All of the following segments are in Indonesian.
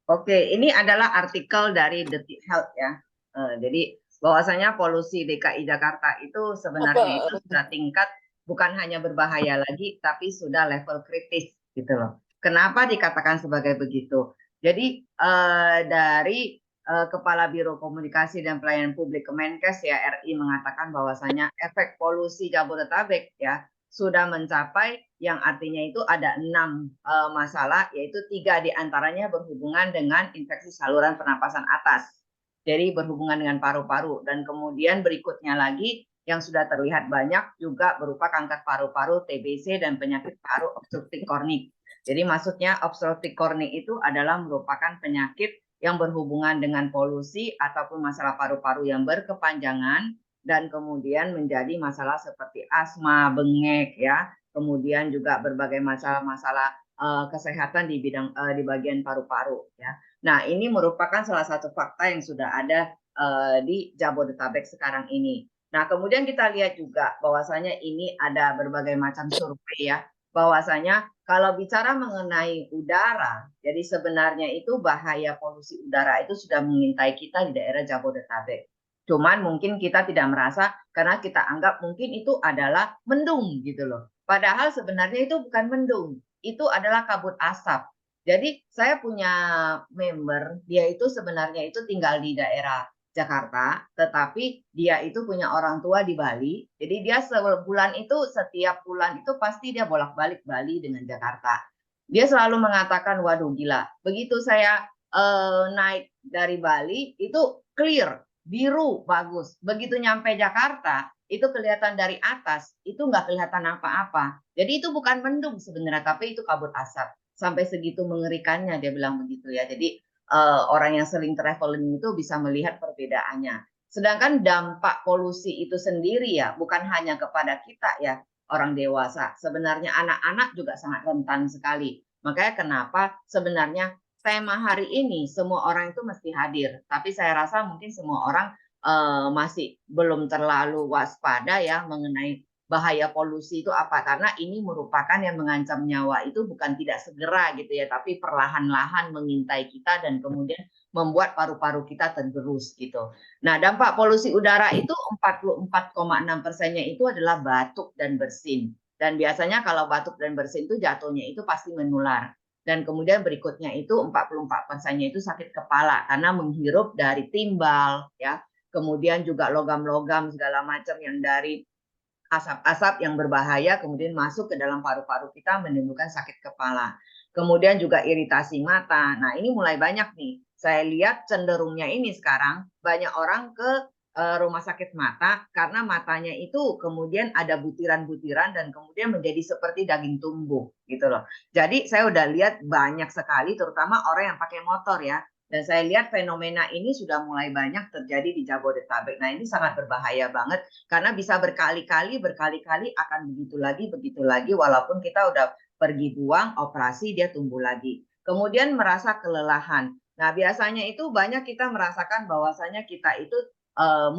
Oke, ini adalah artikel dari Detik Health ya. Jadi bahwasanya polusi DKI Jakarta itu sebenarnya itu Apa? sudah tingkat bukan hanya berbahaya lagi, tapi sudah level kritis gitu loh. Kenapa dikatakan sebagai begitu? Jadi dari Kepala Biro Komunikasi dan Pelayanan Publik Kemenkes ya RI mengatakan bahwasanya efek polusi Jabodetabek ya sudah mencapai yang artinya itu ada 6 masalah, yaitu 3 diantaranya berhubungan dengan infeksi saluran pernapasan atas. Jadi berhubungan dengan paru-paru dan kemudian berikutnya lagi yang sudah terlihat banyak juga berupa kanker paru-paru, TBC dan penyakit paru obstruktif kronik. Jadi maksudnya obstruktif kronik itu adalah merupakan penyakit yang berhubungan dengan polusi ataupun masalah paru-paru yang berkepanjangan dan kemudian menjadi masalah seperti asma, bengek ya, kemudian juga berbagai masalah-masalah kesehatan di bagian paru-paru ya. Nah, ini merupakan salah satu fakta yang sudah ada di Jabodetabek sekarang ini. Nah, kemudian kita lihat juga bahwasanya ini ada berbagai macam survei ya, bahwasanya kalau bicara mengenai udara, jadi sebenarnya itu bahaya polusi udara itu sudah mengintai kita di daerah Jabodetabek. Cuman mungkin kita tidak merasa karena kita anggap mungkin itu adalah mendung gitu loh. Padahal sebenarnya itu bukan mendung, itu adalah kabut asap. Jadi saya punya member, dia itu sebenarnya itu tinggal di daerah Jakarta, tetapi dia itu punya orang tua di Bali. Jadi dia sebulan itu setiap bulan itu pasti dia bolak-balik Bali dengan Jakarta. Dia selalu mengatakan, waduh gila, begitu saya naik dari Bali itu clear, biru, bagus. Begitu nyampe Jakarta, itu kelihatan dari atas, itu nggak kelihatan apa-apa. Jadi itu bukan mendung sebenarnya, tapi itu kabut asap. Sampai segitu mengerikannya, dia bilang begitu ya. Jadi orang yang sering traveling itu bisa melihat perbedaannya. Sedangkan dampak polusi itu sendiri ya, bukan hanya kepada kita ya, orang dewasa. Sebenarnya anak-anak juga sangat rentan sekali. Makanya kenapa sebenarnya tema hari ini semua orang itu mesti hadir. Tapi saya rasa mungkin semua orang masih belum terlalu waspada ya mengenai bahaya polusi itu apa, karena ini merupakan yang mengancam nyawa itu bukan tidak segera gitu ya, tapi perlahan-lahan mengintai kita dan kemudian membuat paru-paru kita tergerus gitu. Nah, dampak polusi udara itu 44,6%-nya itu adalah batuk dan bersin. Dan biasanya kalau batuk dan bersin itu jatuhnya itu pasti menular. Dan kemudian berikutnya itu 44%-nya itu sakit kepala karena menghirup dari timbal ya. Kemudian juga logam-logam segala macam yang dari asap-asap yang berbahaya kemudian masuk ke dalam paru-paru kita menimbulkan sakit kepala. Kemudian juga iritasi mata. Nah, ini mulai banyak nih. Saya lihat cenderungnya ini sekarang banyak orang ke rumah sakit mata karena matanya itu kemudian ada butiran-butiran dan kemudian menjadi seperti daging tumbuh gitu loh. Jadi saya udah lihat banyak sekali terutama orang yang pakai motor ya. Dan saya lihat fenomena ini sudah mulai banyak terjadi di Jabodetabek. Nah, ini sangat berbahaya banget karena bisa berkali-kali akan begitu lagi walaupun kita udah pergi buang, operasi, dia tumbuh lagi. Kemudian merasa kelelahan. Nah, biasanya itu banyak kita merasakan bahwasanya kita itu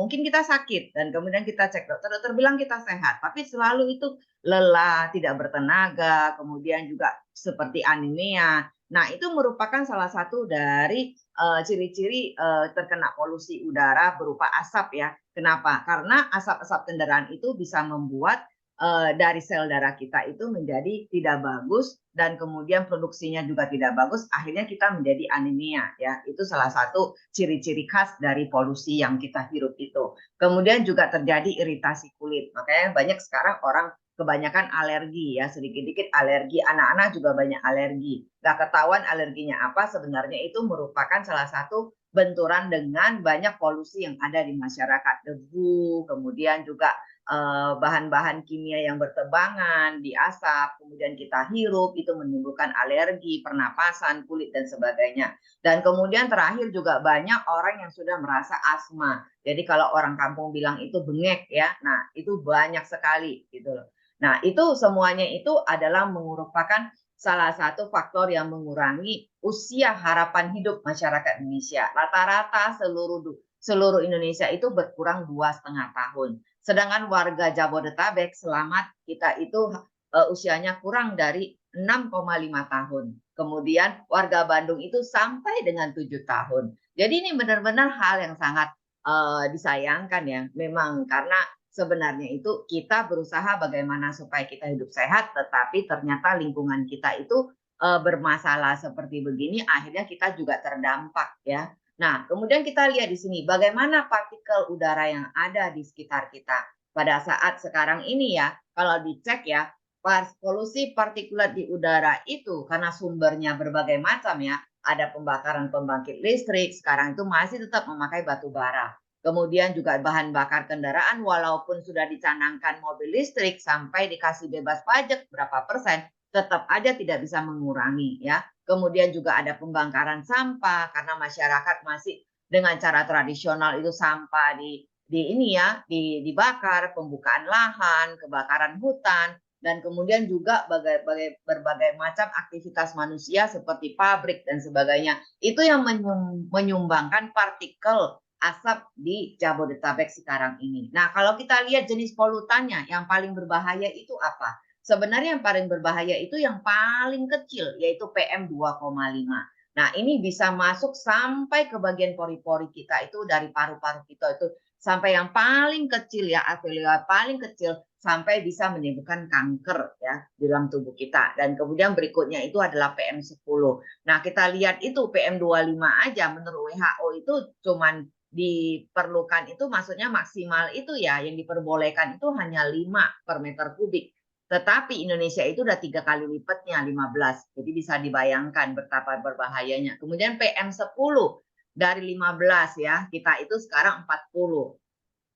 mungkin kita sakit dan kemudian kita cek dokter, dokter bilang kita sehat, tapi selalu itu lelah, tidak bertenaga, kemudian juga seperti anemia. Nah, itu merupakan salah satu dari ciri-ciri terkena polusi udara berupa asap ya. Kenapa? Karena asap-asap kendaraan itu bisa membuat dari sel darah kita itu menjadi tidak bagus dan kemudian produksinya juga tidak bagus, akhirnya kita menjadi anemia ya. Itu salah satu ciri-ciri khas dari polusi yang kita hirup itu. Kemudian juga terjadi iritasi kulit. Makanya banyak sekarang orang kebanyakan alergi ya, sedikit-dikit alergi, anak-anak juga banyak alergi. Gak ketahuan alerginya apa, sebenarnya itu merupakan salah satu benturan dengan banyak polusi yang ada di masyarakat, debu, kemudian juga bahan-bahan kimia yang berterbangan di asap, kemudian kita hirup itu menimbulkan alergi, pernapasan, kulit dan sebagainya. Dan kemudian terakhir juga banyak orang yang sudah merasa asma. Jadi kalau orang kampung bilang itu bengek ya, nah itu banyak sekali gitu loh. Nah, itu semuanya itu adalah merupakan salah satu faktor yang mengurangi usia harapan hidup masyarakat Indonesia. Rata-rata seluruh Indonesia itu berkurang 2,5 tahun. Sedangkan warga Jabodetabek selamat kita itu usianya kurang dari 6,5 tahun. Kemudian warga Bandung itu sampai dengan 7 tahun. Jadi ini benar-benar hal yang sangat disayangkan ya. Memang karena sebenarnya itu kita berusaha bagaimana supaya kita hidup sehat, tetapi ternyata lingkungan kita itu bermasalah seperti begini, akhirnya kita juga terdampak ya. Nah, kemudian kita lihat di sini bagaimana partikel udara yang ada di sekitar kita. Pada saat sekarang ini ya, kalau dicek ya, polusi partikulat di udara itu karena sumbernya berbagai macam ya, ada pembakaran pembangkit listrik, sekarang itu masih tetap memakai batu bara. Kemudian juga bahan bakar kendaraan walaupun sudah dicanangkan mobil listrik sampai dikasih bebas pajak berapa persen, tetap aja tidak bisa mengurangi ya. Kemudian juga ada pembakaran sampah karena masyarakat masih dengan cara tradisional itu sampah di ini ya, dibakar, pembukaan lahan, kebakaran hutan, dan kemudian juga berbagai macam aktivitas manusia seperti pabrik dan sebagainya. Itu yang menyumbangkan partikel asap di Jabodetabek sekarang ini. Nah, kalau kita lihat jenis polutannya, yang paling berbahaya itu apa? Sebenarnya yang paling berbahaya itu yang paling kecil, yaitu PM2,5. Nah, ini bisa masuk sampai ke bagian pori-pori kita itu, dari paru-paru kita itu sampai yang paling kecil ya, alveolar paling kecil, sampai bisa menimbulkan kanker ya di dalam tubuh kita. Dan kemudian berikutnya itu adalah PM10. Nah, kita lihat itu PM25 aja menurut WHO itu cuman diperlukan itu, maksudnya maksimal itu ya, yang diperbolehkan itu hanya 5 per meter kubik. Tetapi Indonesia itu udah 3 kali lipatnya, 15. Jadi bisa dibayangkan betapa berbahayanya. Kemudian PM10 dari 15 ya, kita itu sekarang 40.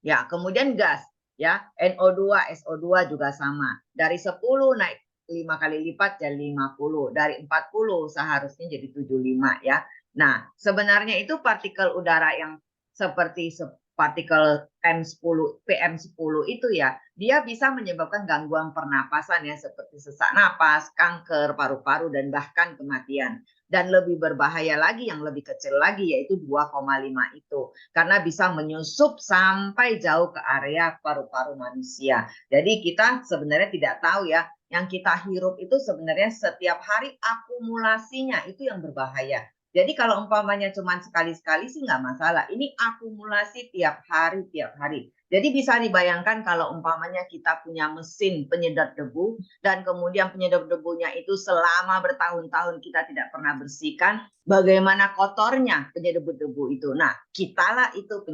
Ya, kemudian gas ya, NO2, SO2 juga sama. Dari 10 naik 5 kali lipat jadi 50. Dari 40 seharusnya jadi 75 ya. Nah, sebenarnya itu partikel udara yang seperti partikel PM10 itu ya, dia bisa menyebabkan gangguan pernapasan ya, seperti sesak napas, kanker paru-paru, dan bahkan kematian. Dan lebih berbahaya lagi, yang lebih kecil lagi, yaitu 2,5 itu. Karena bisa menyusup sampai jauh ke area paru-paru manusia. Jadi kita sebenarnya tidak tahu ya, yang kita hirup itu sebenarnya setiap hari akumulasinya itu yang berbahaya. Jadi kalau umpamanya cuma sekali-sekali sih nggak masalah. Ini akumulasi tiap hari, tiap hari. Jadi bisa dibayangkan kalau umpamanya kita punya mesin penyedot debu, dan kemudian penyedot debunya itu selama bertahun-tahun kita tidak pernah bersihkan, bagaimana kotornya penyedot debu itu. Nah, kitalah itu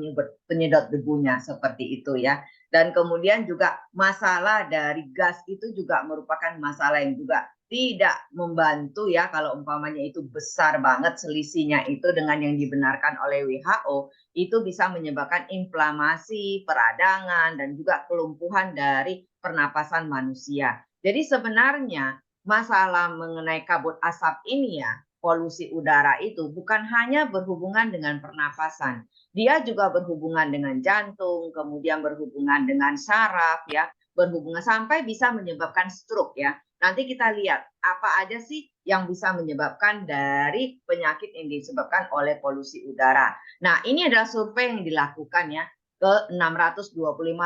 penyedot debunya, seperti itu ya. Dan kemudian juga masalah dari gas itu juga merupakan masalah yang juga tidak membantu ya, kalau umpamanya itu besar banget selisihnya itu dengan yang dibenarkan oleh WHO, itu bisa menyebabkan inflamasi, peradangan, dan juga kelumpuhan dari pernapasan manusia. Jadi sebenarnya masalah mengenai kabut asap ini ya, polusi udara itu bukan hanya berhubungan dengan pernapasan, dia juga berhubungan dengan jantung, kemudian berhubungan dengan saraf ya, berhubungan sampai bisa menyebabkan stroke ya. Nanti kita lihat apa aja sih yang bisa menyebabkan dari penyakit yang disebabkan oleh polusi udara. Nah, ini adalah survei yang dilakukan ya ke 625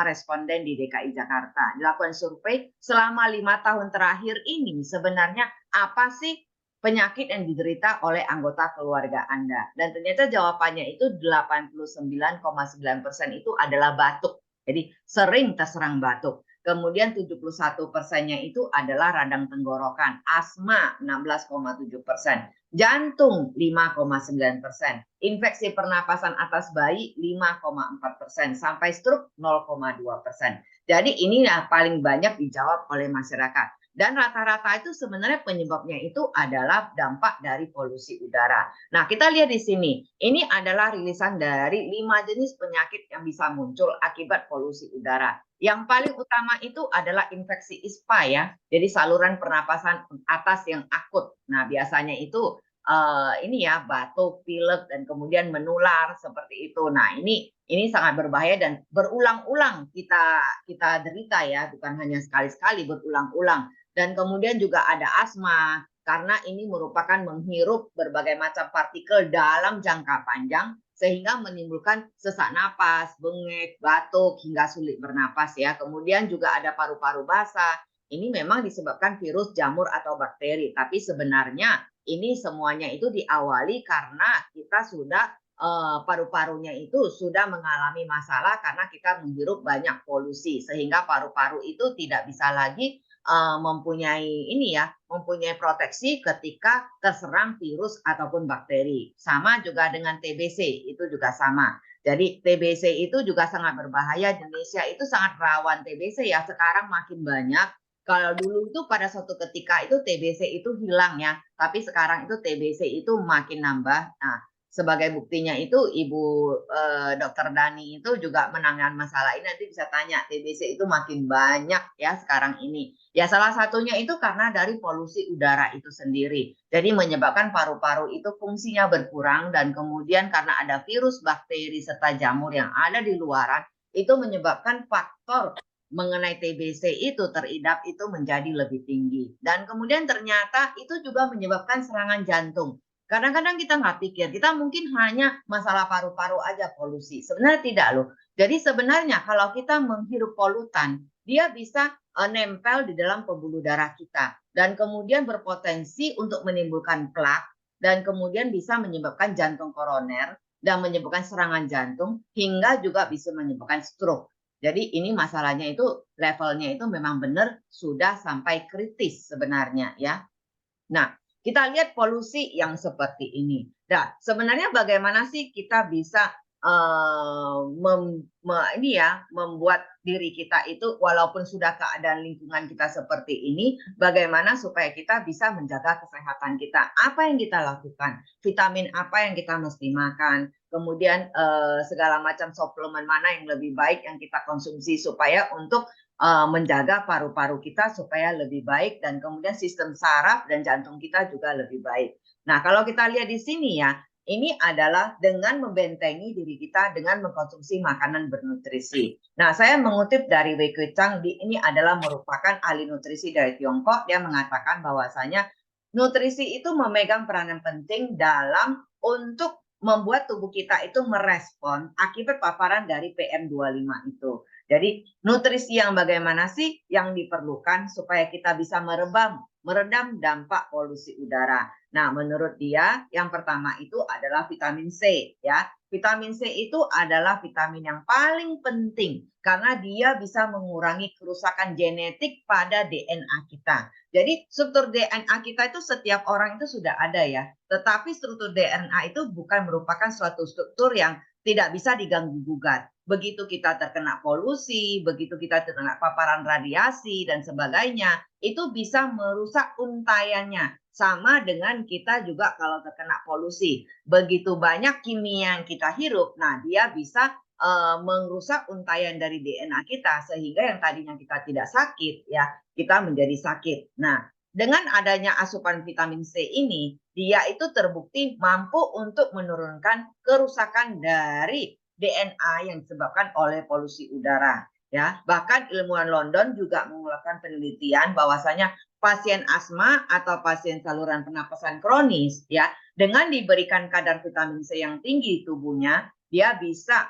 responden di DKI Jakarta. Dilakukan survei selama 5 tahun terakhir ini, sebenarnya apa sih penyakit yang diderita oleh anggota keluarga Anda. Dan ternyata jawabannya itu 89,9% itu adalah batuk. Jadi sering terserang batuk. Kemudian 71%-nya itu adalah radang tenggorokan, asma 16,7%, jantung 5,9%, infeksi pernapasan atas bayi 5,4%, sampai stroke 0,2%. Jadi ini yang paling banyak dijawab oleh masyarakat. Dan rata-rata itu sebenarnya penyebabnya itu adalah dampak dari polusi udara. Nah, kita lihat di sini. Ini adalah rilisan dari 5 jenis penyakit yang bisa muncul akibat polusi udara. Yang paling utama itu adalah infeksi ISPA ya. Jadi saluran pernapasan atas yang akut. Nah, biasanya itu ini ya, batuk, pilek, dan kemudian menular seperti itu. Nah, ini sangat berbahaya dan berulang-ulang kita derita ya, bukan hanya sekali-sekali, berulang-ulang. Dan kemudian juga ada asma, karena ini merupakan menghirup berbagai macam partikel dalam jangka panjang, sehingga menimbulkan sesak napas, bengek, batuk, hingga sulit bernapas ya. Kemudian juga ada paru-paru basah. Ini memang disebabkan virus, jamur, atau bakteri, tapi sebenarnya ini semuanya itu diawali karena kita sudah paru-parunya itu sudah mengalami masalah karena kita menghirup banyak polusi sehingga paru-paru itu tidak bisa lagi mempunyai ini ya, mempunyai proteksi ketika terserang virus ataupun bakteri. Sama juga dengan TBC, itu juga sama. Jadi TBC itu juga sangat berbahaya. Indonesia itu sangat rawan TBC ya. Sekarang makin banyak. Kalau dulu itu pada suatu ketika itu TBC itu hilang ya, tapi sekarang itu TBC itu makin nambah. Nah, sebagai buktinya itu Ibu Dokter Dani itu juga menangani masalah ini. Nanti bisa tanya TBC itu makin banyak ya sekarang ini. Ya salah satunya itu karena dari polusi udara itu sendiri. Jadi menyebabkan paru-paru itu fungsinya berkurang dan kemudian karena ada virus, bakteri serta jamur yang ada di luaran itu menyebabkan faktor mengenai TBC itu teridap itu menjadi lebih tinggi. Dan kemudian ternyata itu juga menyebabkan serangan jantung. Kadang-kadang kita nggak pikir, kita mungkin hanya masalah paru-paru aja polusi. Sebenarnya tidak loh. Jadi sebenarnya kalau kita menghirup polutan, dia bisa nempel di dalam pembuluh darah kita. Dan kemudian berpotensi untuk menimbulkan plak dan kemudian bisa menyebabkan jantung koroner dan menyebabkan serangan jantung hingga juga bisa menyebabkan stroke. Jadi ini masalahnya itu levelnya itu memang benar sudah sampai kritis sebenarnya ya. Nah, kita lihat polusi yang seperti ini. Nah, sebenarnya bagaimana sih kita bisa ini ya membuat diri kita itu walaupun sudah keadaan lingkungan kita seperti ini, bagaimana supaya kita bisa menjaga kesehatan kita? Apa yang kita lakukan? Vitamin apa yang kita mesti makan? Kemudian segala macam suplemen mana yang lebih baik yang kita konsumsi supaya untuk menjaga paru-paru kita supaya lebih baik dan kemudian sistem saraf dan jantung kita juga lebih baik. Nah, kalau kita lihat di sini ya, ini adalah dengan membentengi diri kita dengan mengkonsumsi makanan bernutrisi. Nah, saya mengutip dari Wei Kui Chang, ini adalah merupakan ahli nutrisi dari Tiongkok. Dia mengatakan bahwasanya nutrisi itu memegang peranan penting dalam untuk membuat tubuh kita itu merespon akibat paparan dari PM25 itu. Jadi nutrisi yang bagaimana sih yang diperlukan supaya kita bisa meredam dampak polusi udara. Nah, menurut dia yang pertama itu adalah vitamin C ya. Vitamin C itu adalah vitamin yang paling penting karena dia bisa mengurangi kerusakan genetik pada DNA kita. Jadi struktur DNA kita itu setiap orang itu sudah ada ya. Tetapi struktur DNA itu bukan merupakan suatu struktur yang tidak bisa diganggu-gugat. Begitu kita terkena polusi, begitu kita terkena paparan radiasi dan sebagainya, itu bisa merusak untaiannya. Sama dengan kita juga kalau terkena polusi. Begitu banyak kimia yang kita hirup, nah dia bisa merusak untaian dari DNA kita sehingga yang tadinya kita tidak sakit ya, kita menjadi sakit. Nah, dengan adanya asupan vitamin C ini, dia itu terbukti mampu untuk menurunkan kerusakan dari DNA yang disebabkan oleh polusi udara ya. Bahkan ilmuwan London juga mengeluarkan penelitian bahwasanya pasien asma atau pasien saluran pernapasan kronis ya, dengan diberikan kadar vitamin C yang tinggi tubuhnya, dia bisa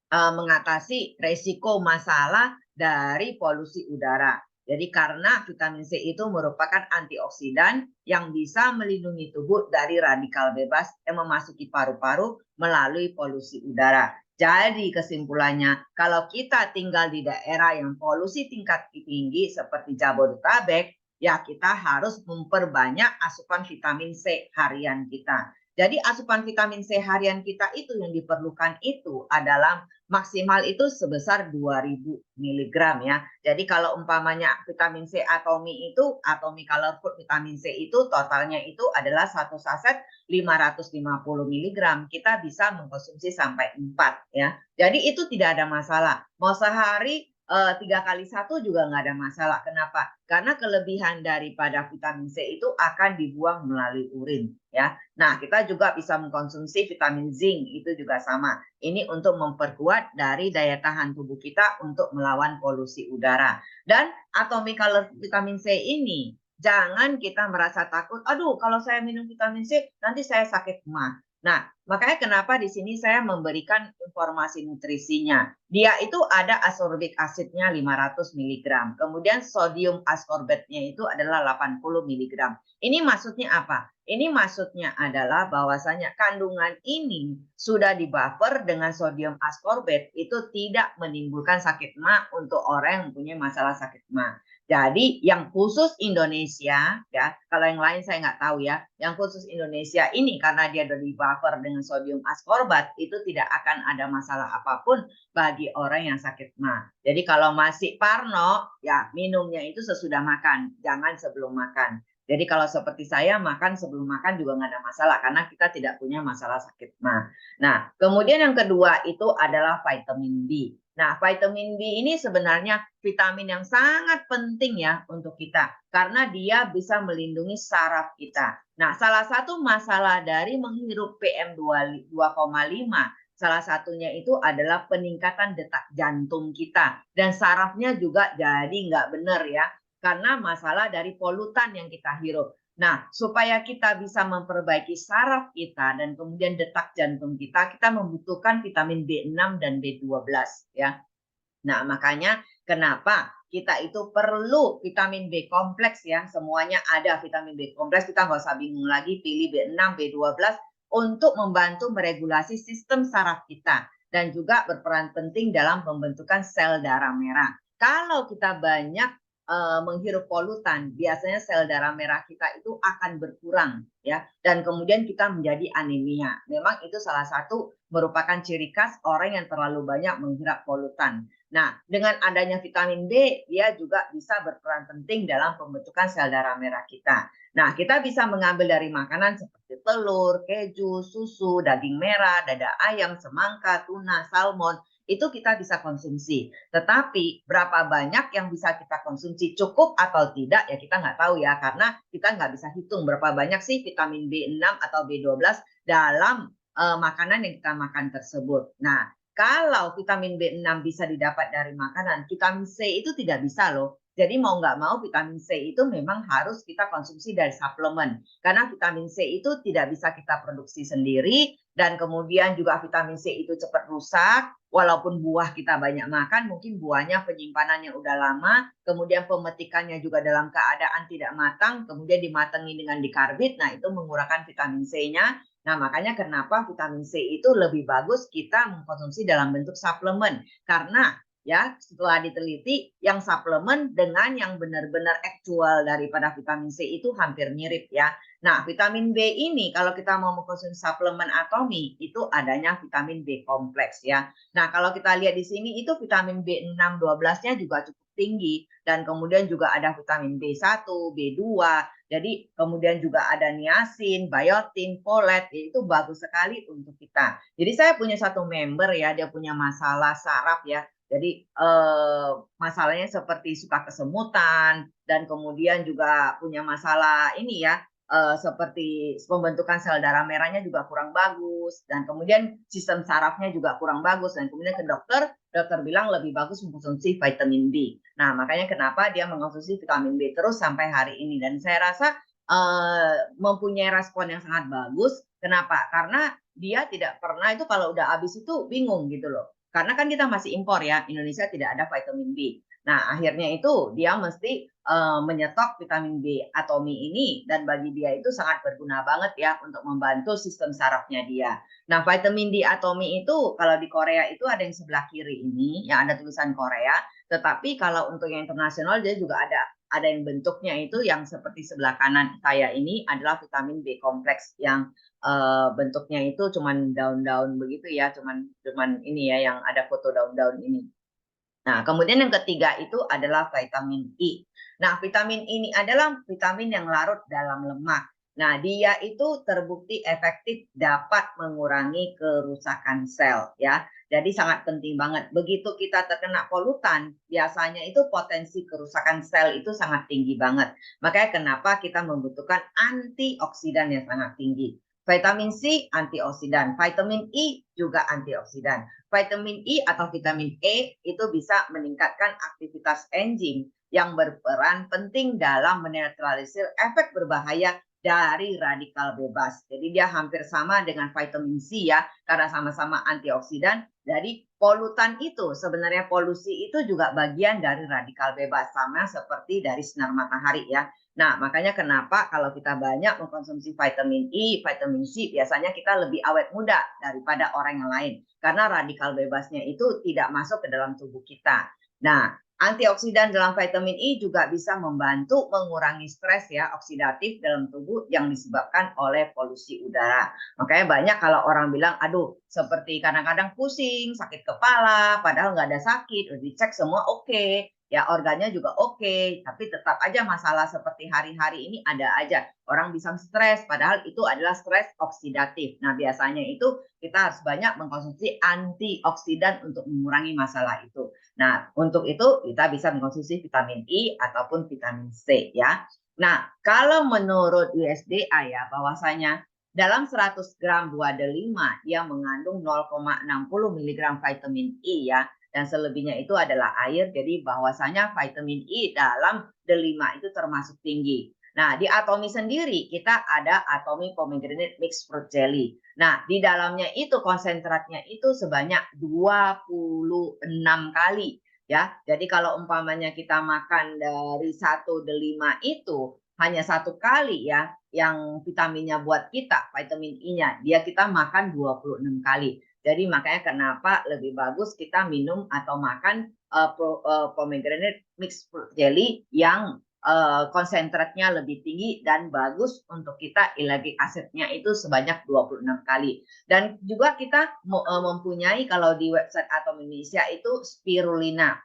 mengatasi resiko masalah dari polusi udara. Jadi karena vitamin C itu merupakan antioksidan yang bisa melindungi tubuh dari radikal bebas yang memasuki paru-paru melalui polusi udara. Jadi kesimpulannya, kalau kita tinggal di daerah yang polusi tingkat tinggi seperti Jabodetabek, ya kita harus memperbanyak asupan vitamin C harian kita. Jadi asupan vitamin C harian kita itu yang diperlukan itu adalah maksimal itu sebesar 2000 mg ya. Jadi kalau umpamanya vitamin C atomi itu, atomic color food vitamin C itu totalnya itu adalah satu saset 550 mg. Kita bisa mengkonsumsi sampai 4 ya. Jadi itu tidak ada masalah. Mau sehari 3 kali 1 juga nggak ada masalah. Kenapa? Karena kelebihan daripada vitamin C itu akan dibuang melalui urin ya. Nah, kita juga bisa mengkonsumsi vitamin zinc itu juga sama. Ini untuk memperkuat dari daya tahan tubuh kita untuk melawan polusi udara. Dan atomic color vitamin C ini jangan kita merasa takut, aduh kalau saya minum vitamin C nanti saya sakit mah. Nah, makanya kenapa di sini saya memberikan informasi nutrisinya. Dia itu ada ascorbic acidnya 500 miligram, kemudian sodium ascorbatnya itu adalah 80 miligram. Ini maksudnya apa? Ini maksudnya adalah bahwasanya kandungan ini sudah dibuffer dengan sodium ascorbat, itu tidak menimbulkan sakit ma untuk orang yang mempunyai masalah sakit ma. Jadi yang khusus Indonesia ya, kalau yang lain saya nggak tahu ya, yang khusus Indonesia ini karena dia sudah di-buffer dengan sodium ascorbat, itu tidak akan ada masalah apapun bagi orang yang sakit ma. Jadi kalau masih parno, ya minumnya itu sesudah makan, jangan sebelum makan. Jadi kalau seperti saya makan sebelum makan juga nggak ada masalah karena kita tidak punya masalah sakit ma. Nah, kemudian yang kedua itu adalah vitamin B. Nah, vitamin B ini sebenarnya vitamin yang sangat penting ya untuk kita karena dia bisa melindungi saraf kita. Nah, salah satu masalah dari menghirup PM2,5 salah satunya itu adalah peningkatan detak jantung kita dan sarafnya juga jadi nggak benar ya karena masalah dari polutan yang kita hirup. Nah, supaya kita bisa memperbaiki saraf kita dan kemudian detak jantung kita, kita membutuhkan vitamin B6 dan B12 ya. Nah, makanya kenapa kita itu perlu vitamin B kompleks ya. Semuanya ada vitamin B kompleks, kita nggak usah bingung lagi pilih B6, B12 untuk membantu meregulasi sistem saraf kita dan juga berperan penting dalam pembentukan sel darah merah. Kalau kita banyak menghirup polutan, biasanya sel darah merah kita itu akan berkurang ya dan kemudian kita menjadi anemia. Memang itu salah satu merupakan ciri khas orang yang terlalu banyak menghirup polutan. Nah, dengan adanya vitamin B, dia juga bisa berperan penting dalam pembentukan sel darah merah kita. Nah, kita bisa mengambil dari makanan seperti telur, keju, susu, daging merah, dada ayam, semangka, tuna, salmon, itu kita bisa konsumsi. Tetapi berapa banyak yang bisa kita konsumsi, cukup atau tidak, ya kita nggak tahu ya, karena kita nggak bisa hitung berapa banyak sih vitamin B6 atau B12 dalam makanan yang kita makan tersebut. Nah, kalau vitamin B6 bisa didapat dari makanan, vitamin C itu tidak bisa loh. Jadi mau nggak mau vitamin C itu memang harus kita konsumsi dari suplemen. Karena vitamin C itu tidak bisa kita produksi sendiri dan kemudian juga vitamin C itu cepat rusak. Walaupun buah kita banyak makan, mungkin buahnya penyimpanannya udah lama, kemudian pemetikannya juga dalam keadaan tidak matang, kemudian dimatangi dengan dikarbit, nah itu mengurangkan vitamin C-nya. Nah, makanya kenapa vitamin C itu lebih bagus kita mengkonsumsi dalam bentuk suplemen. Karena ya setelah diteliti yang suplemen dengan yang benar-benar aktual daripada vitamin C itu hampir mirip ya. Nah, vitamin B ini kalau kita mau mengkonsumsi suplemen atomi itu adanya vitamin B kompleks ya. Nah, kalau kita lihat di sini itu vitamin B6 12-nya juga cukup tinggi dan kemudian juga ada vitamin B1, B2. Jadi kemudian juga ada niacin, biotin, folat, itu bagus sekali untuk kita. Jadi saya punya satu member ya, dia punya masalah saraf ya. Jadi masalahnya seperti suka kesemutan dan kemudian juga punya masalah ini ya, seperti pembentukan sel darah merahnya juga kurang bagus dan kemudian sistem sarafnya juga kurang bagus dan kemudian ke dokter, dokter bilang lebih bagus mengkonsumsi vitamin B. Nah, makanya kenapa dia mengkonsumsi vitamin B terus sampai hari ini dan saya rasa mempunyai respon yang sangat bagus. Kenapa? Karena dia tidak pernah itu kalau udah habis itu bingung gitu loh. Karena kan kita masih impor ya, Indonesia tidak ada vitamin B. Nah, akhirnya itu dia mesti menyetok vitamin B atomi ini dan bagi dia itu sangat berguna banget ya untuk membantu sistem sarafnya dia. Nah, vitamin D atomi itu kalau di Korea itu ada yang sebelah kiri ini yang ada tulisan Korea, tetapi kalau untuk yang internasional dia juga ada yang bentuknya itu yang seperti sebelah kanan saya ini adalah vitamin B kompleks yang bentuknya itu cuman daun-daun begitu ya, cuman ini ya yang ada foto daun-daun ini. Nah, kemudian yang ketiga itu adalah vitamin I. Nah, vitamin ini adalah vitamin yang larut dalam lemak. Nah, dia itu terbukti efektif dapat mengurangi kerusakan sel ya. Jadi sangat penting banget. Begitu kita terkena polutan, biasanya itu potensi kerusakan sel itu sangat tinggi banget. Makanya kenapa kita membutuhkan antioksidan yang sangat tinggi. Vitamin C antioksidan, vitamin I juga antioksidan. Vitamin I atau vitamin E itu bisa meningkatkan aktivitas enzim yang berperan penting dalam menetralisir efek berbahaya dari radikal bebas. Jadi dia hampir sama dengan vitamin C ya, karena sama-sama antioksidan. Dari polutan itu, sebenarnya polusi itu juga bagian dari radikal bebas, sama seperti dari sinar matahari ya. Nah, makanya kenapa kalau kita banyak mengkonsumsi vitamin E, vitamin C, biasanya kita lebih awet muda daripada orang yang lain. Karena radikal bebasnya itu tidak masuk ke dalam tubuh kita. Nah, antioksidan dalam vitamin E juga bisa membantu mengurangi stres ya, oksidatif dalam tubuh yang disebabkan oleh polusi udara. Makanya banyak kalau orang bilang, aduh seperti kadang-kadang pusing, sakit kepala, padahal nggak ada sakit, udah dicek semua oke. Ya organnya juga oke, tapi tetap aja masalah seperti hari-hari ini ada aja. Orang bisa stres, padahal itu adalah stres oksidatif. Nah biasanya itu kita harus banyak mengkonsumsi antioksidan untuk mengurangi masalah itu. Nah untuk itu kita bisa mengkonsumsi vitamin E ataupun vitamin C ya. Nah kalau menurut USDA ya bahwasanya dalam 100 gram buah delima dia mengandung 0,60 mg vitamin E ya, dan selebihnya itu adalah air. Jadi bahwasanya vitamin E dalam delima itu termasuk tinggi. Nah, di Atomy sendiri kita ada Atomy pomegranate mixed fruit jelly. Nah, di dalamnya itu konsentratnya itu sebanyak 26 kali ya. Jadi kalau umpamanya kita makan dari satu delima itu hanya satu kali ya yang vitaminnya buat kita, vitamin E-nya, dia kita makan 26 kali. Jadi makanya kenapa lebih bagus kita minum atau makan pomegranate mixed fruit jelly yang konsentratnya lebih tinggi dan bagus untuk kita lactic acidnya itu sebanyak 26 kali. Dan juga kita mempunyai kalau di website Atomy Indonesia itu spirulina.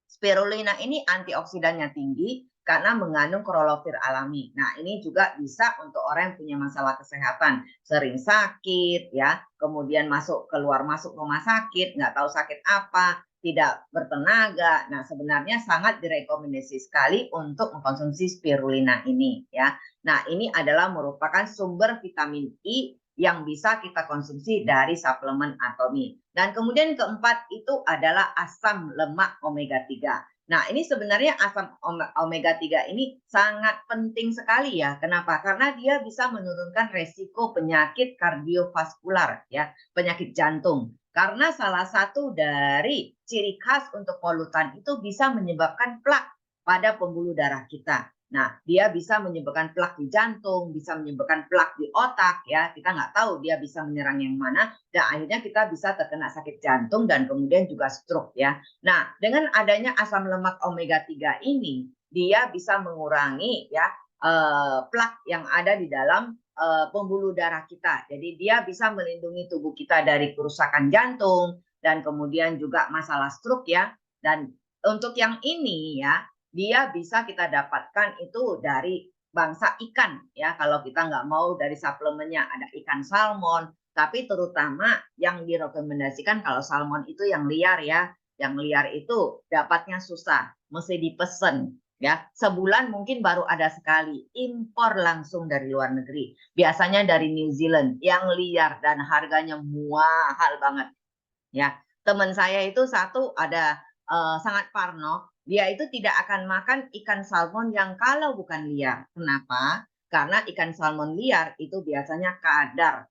Spirulina ini antioksidannya tinggi karena mengandung klorofil alami. Nah, ini juga bisa untuk orang yang punya masalah kesehatan, sering sakit ya, kemudian keluar masuk rumah sakit, nggak tahu sakit apa, tidak bertenaga. Nah, sebenarnya sangat direkomendasi sekali untuk mengkonsumsi spirulina ini ya. Nah, ini adalah merupakan sumber vitamin E yang bisa kita konsumsi dari suplemen Atomy. Dan kemudian keempat itu adalah asam lemak omega 3. Nah, ini sebenarnya asam omega 3 ini sangat penting sekali ya. Kenapa? Karena dia bisa menurunkan resiko penyakit kardiovaskular ya, penyakit jantung. Karena salah satu dari ciri khas untuk polutan itu bisa menyebabkan plak pada pembuluh darah kita. Nah, dia bisa menyebabkan plak di jantung, bisa menyebabkan plak di otak ya. Kita nggak tahu dia bisa menyerang yang mana dan akhirnya kita bisa terkena sakit jantung dan kemudian juga stroke ya. Nah, dengan adanya asam lemak omega 3 ini, dia bisa mengurangi ya plak yang ada di dalam pembuluh darah kita. Jadi dia bisa melindungi tubuh kita dari kerusakan jantung dan kemudian juga masalah stroke ya. Dan untuk yang ini ya, dia bisa kita dapatkan itu dari bangsa ikan ya. Kalau kita nggak mau dari suplemennya ada ikan salmon, tapi terutama yang direkomendasikan kalau salmon itu yang liar ya. Yang liar itu dapatnya susah, mesti dipesen ya. Sebulan mungkin baru ada sekali, impor langsung dari luar negeri. Biasanya dari New Zealand yang liar dan harganya mahal banget ya. Teman saya itu satu ada sangat parno, dia itu tidak akan makan ikan salmon yang kalau bukan liar. Kenapa? Karena ikan salmon liar itu biasanya kadar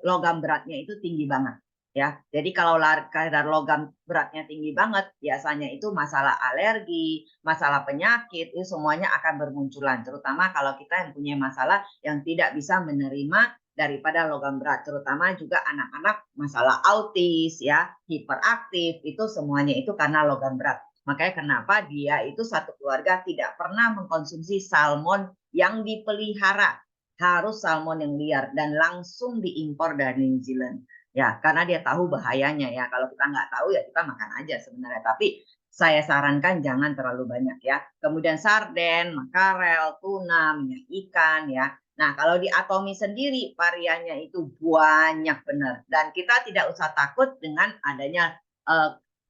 logam beratnya itu tinggi banget ya. Jadi kalau kadar logam beratnya tinggi banget, biasanya itu masalah alergi, masalah penyakit, itu semuanya akan bermunculan. Terutama kalau kita yang punya masalah yang tidak bisa menerima daripada logam berat, terutama juga anak-anak masalah autis ya, hiperaktif, itu semuanya itu karena logam berat. Makanya kenapa dia itu satu keluarga tidak pernah mengkonsumsi salmon yang dipelihara, harus salmon yang liar dan langsung diimpor dari New Zealand. Ya, karena dia tahu bahayanya ya. Kalau kita nggak tahu ya kita makan aja sebenarnya. Tapi saya sarankan jangan terlalu banyak ya. Kemudian sarden, makarel, tuna, minyak ikan ya. Nah, kalau di Atomy sendiri variannya itu banyak benar dan kita tidak usah takut dengan adanya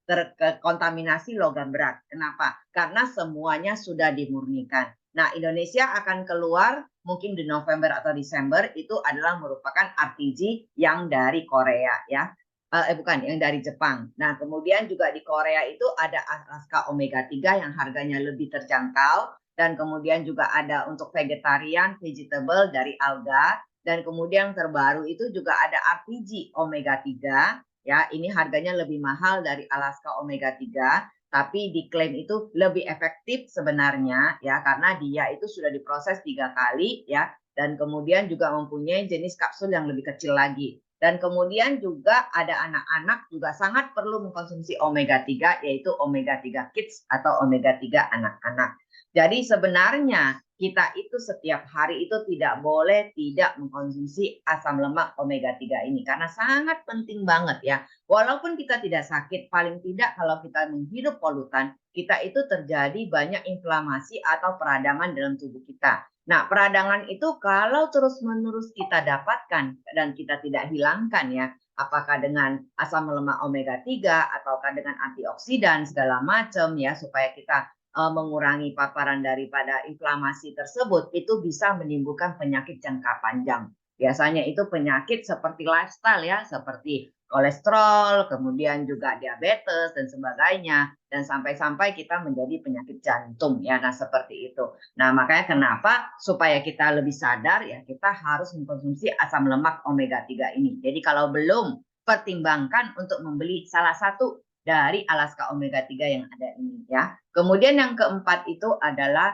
terkontaminasi logam berat. Kenapa? Karena semuanya sudah dimurnikan. Nah, Indonesia akan keluar mungkin di November atau Desember itu adalah merupakan RTG yang dari Korea ya. Bukan, yang dari Jepang. Nah, kemudian juga di Korea itu ada Alaska Omega 3 yang harganya lebih terjangkau dan kemudian juga ada untuk vegetarian, vegetable dari alga, dan kemudian yang terbaru itu juga ada RPG omega 3, ya, ini harganya lebih mahal dari Alaska omega 3, tapi diklaim itu lebih efektif sebenarnya ya karena dia itu sudah diproses 3 kali ya, dan kemudian juga mempunyai jenis kapsul yang lebih kecil lagi. Dan kemudian juga ada anak-anak juga sangat perlu mengkonsumsi omega 3 yaitu omega 3 kids atau omega 3 anak-anak. Jadi sebenarnya kita itu setiap hari itu tidak boleh tidak mengkonsumsi asam lemak omega 3 ini karena sangat penting banget ya. Walaupun kita tidak sakit, paling tidak kalau kita menghirup polutan, kita itu terjadi banyak inflamasi atau peradangan dalam tubuh kita. Nah, peradangan itu kalau terus-menerus kita dapatkan dan kita tidak hilangkan ya, apakah dengan asam lemak omega 3 ataukah dengan antioksidan segala macam ya supaya kita mengurangi paparan daripada inflamasi tersebut, itu bisa menimbulkan penyakit jangka panjang. Biasanya itu penyakit seperti lifestyle ya, seperti kolesterol, kemudian juga diabetes dan sebagainya, dan sampai-sampai kita menjadi penyakit jantung ya. Nah, seperti itu. Nah, makanya kenapa supaya kita lebih sadar ya kita harus mengkonsumsi asam lemak omega 3 ini. Jadi kalau belum, pertimbangkan untuk membeli salah satu dari Alaska omega 3 yang ada ini ya. Kemudian yang keempat itu adalah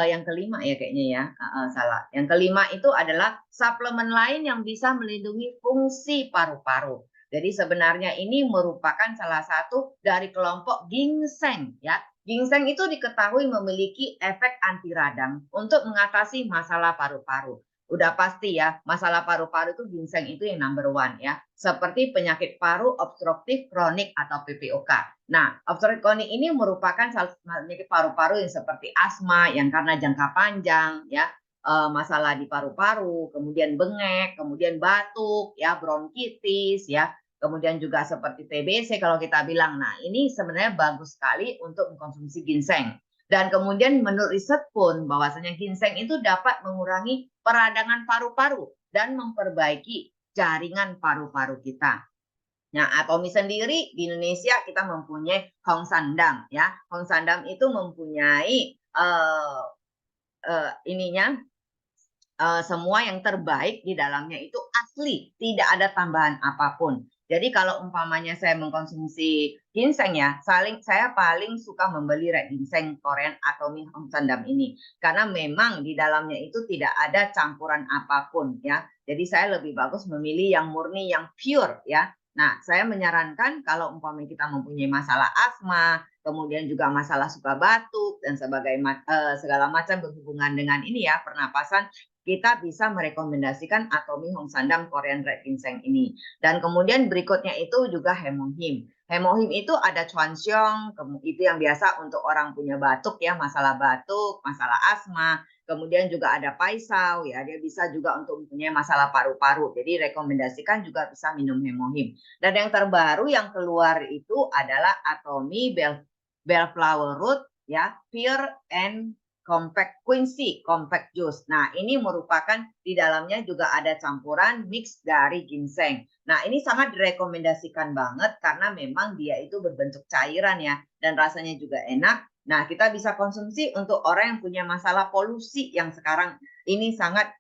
yang kelima ya kayaknya ya, salah. Yang kelima itu adalah suplemen lain yang bisa melindungi fungsi paru-paru. Jadi sebenarnya ini merupakan salah satu dari kelompok ginseng ya. Ginseng itu diketahui memiliki efek anti radang untuk mengatasi masalah paru-paru. Udah pasti ya, masalah paru-paru itu ginseng itu yang number one ya. Seperti penyakit paru obstruktif kronik atau PPOK. Nah, obstruktif kronik ini merupakan penyakit paru-paru yang seperti asma yang karena jangka panjang ya, masalah di paru-paru, kemudian bengek, kemudian batuk ya, bronkitis ya, kemudian juga seperti TBC kalau kita bilang. Nah, ini sebenarnya bagus sekali untuk mengkonsumsi ginseng. Dan kemudian menurut riset pun bahwasanya ginseng itu dapat mengurangi peradangan paru-paru dan memperbaiki jaringan paru-paru kita. Nah, atomi sendiri di Indonesia kita mempunyai Hong Sandam ya. Hong Sandam itu mempunyai ininya semua yang terbaik di dalamnya itu asli, tidak ada tambahan apapun. Jadi kalau umpamanya saya mengkonsumsi ginseng ya, saya paling suka membeli red ginseng Korean Atomy Hong Sandam ini. Karena memang di dalamnya itu tidak ada campuran apapun ya. Jadi saya lebih bagus memilih yang murni, yang pure ya. Nah, saya menyarankan kalau umpamanya kita mempunyai masalah asma, kemudian juga masalah suka batuk dan segala macam berhubungan dengan ini ya, pernapasan, kita bisa merekomendasikan Atomy Hong Sandam Korean Red Ginseng ini. Dan kemudian berikutnya itu juga Hemohim. Hemohim itu ada Chwansyong, itu yang biasa untuk orang punya batuk ya, masalah batuk, masalah asma. Kemudian juga ada Paisau ya, dia bisa juga untuk mempunyai masalah paru-paru. Jadi rekomendasikan juga bisa minum Hemohim. Dan yang terbaru yang keluar itu adalah Atomy Bellflower Root ya, Pure and Compact Quincy Compact Juice. Nah, ini merupakan di dalamnya juga ada campuran mix dari ginseng. Nah, ini sangat direkomendasikan banget karena memang dia itu berbentuk cairan ya dan rasanya juga enak. Nah, kita bisa konsumsi untuk orang yang punya masalah polusi yang sekarang ini sangat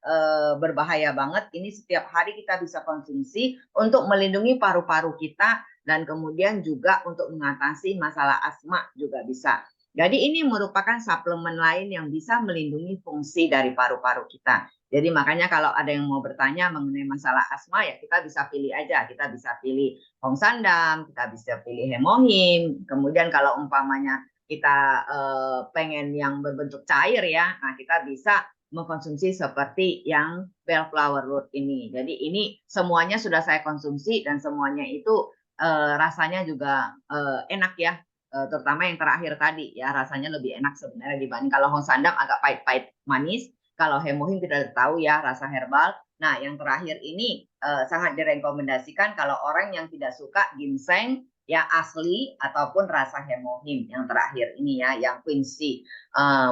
berbahaya banget. Ini setiap hari kita bisa konsumsi untuk melindungi paru-paru kita dan kemudian juga untuk mengatasi masalah asma juga bisa. Jadi ini merupakan suplemen lain yang bisa melindungi fungsi dari paru-paru kita. Jadi makanya kalau ada yang mau bertanya mengenai masalah asma ya kita bisa pilih aja. Kita bisa pilih Hong Sandam, kita bisa pilih Hemohim. Kemudian kalau umpamanya kita pengen yang berbentuk cair ya, nah kita bisa mengkonsumsi seperti yang Bellflower Root ini. Jadi ini semuanya sudah saya konsumsi dan semuanya itu rasanya juga enak ya. Terutama yang terakhir tadi ya rasanya lebih enak sebenarnya dibanding kalau Hong Sandam agak pahit-pahit manis. Kalau Hemohim kita tahu ya rasa herbal. Nah yang terakhir ini sangat direkomendasikan kalau orang yang tidak suka ginseng ya asli ataupun rasa Hemohim yang terakhir ini ya yang Quincy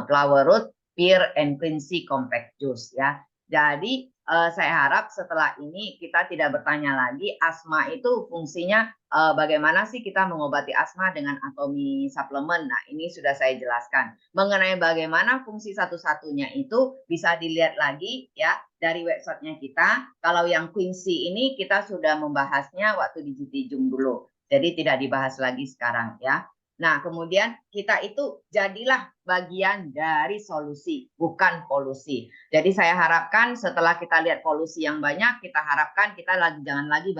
Flower Root Pear and Quincy Compact Juice ya. Jadi saya harap setelah ini kita tidak bertanya lagi asma itu fungsinya bagaimana sih kita mengobati asma dengan atomi suplemen. Nah, ini sudah saya jelaskan. Mengenai bagaimana fungsi satu-satunya itu bisa dilihat lagi ya dari websitenya kita. Kalau yang Quincy ini kita sudah membahasnya waktu di Jitijung dulu. Jadi tidak dibahas lagi sekarang ya. Nah, kemudian kita itu jadilah bagian dari solusi, bukan polusi. Jadi saya harapkan setelah kita lihat polusi yang banyak, kita harapkan kita jangan lagi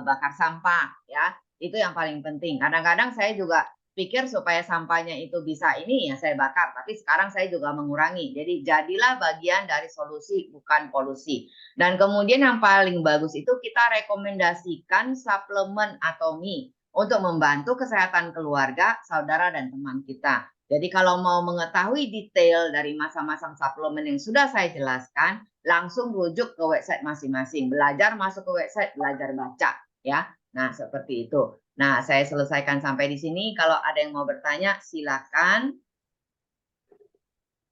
bakar sampah ya. Itu yang paling penting. Kadang-kadang saya juga pikir supaya sampahnya itu bisa ini ya saya bakar, tapi sekarang saya juga mengurangi. Jadi jadilah bagian dari solusi, bukan polusi. Dan kemudian yang paling bagus itu kita rekomendasikan suplemen atomi untuk membantu kesehatan keluarga, saudara, dan teman kita. Jadi kalau mau mengetahui detail dari masing-masing suplemen yang sudah saya jelaskan, langsung rujuk ke website masing-masing. Belajar masuk ke website, belajar baca. Ya, nah seperti itu. Nah, saya selesaikan sampai di sini. Kalau ada yang mau bertanya, silakan.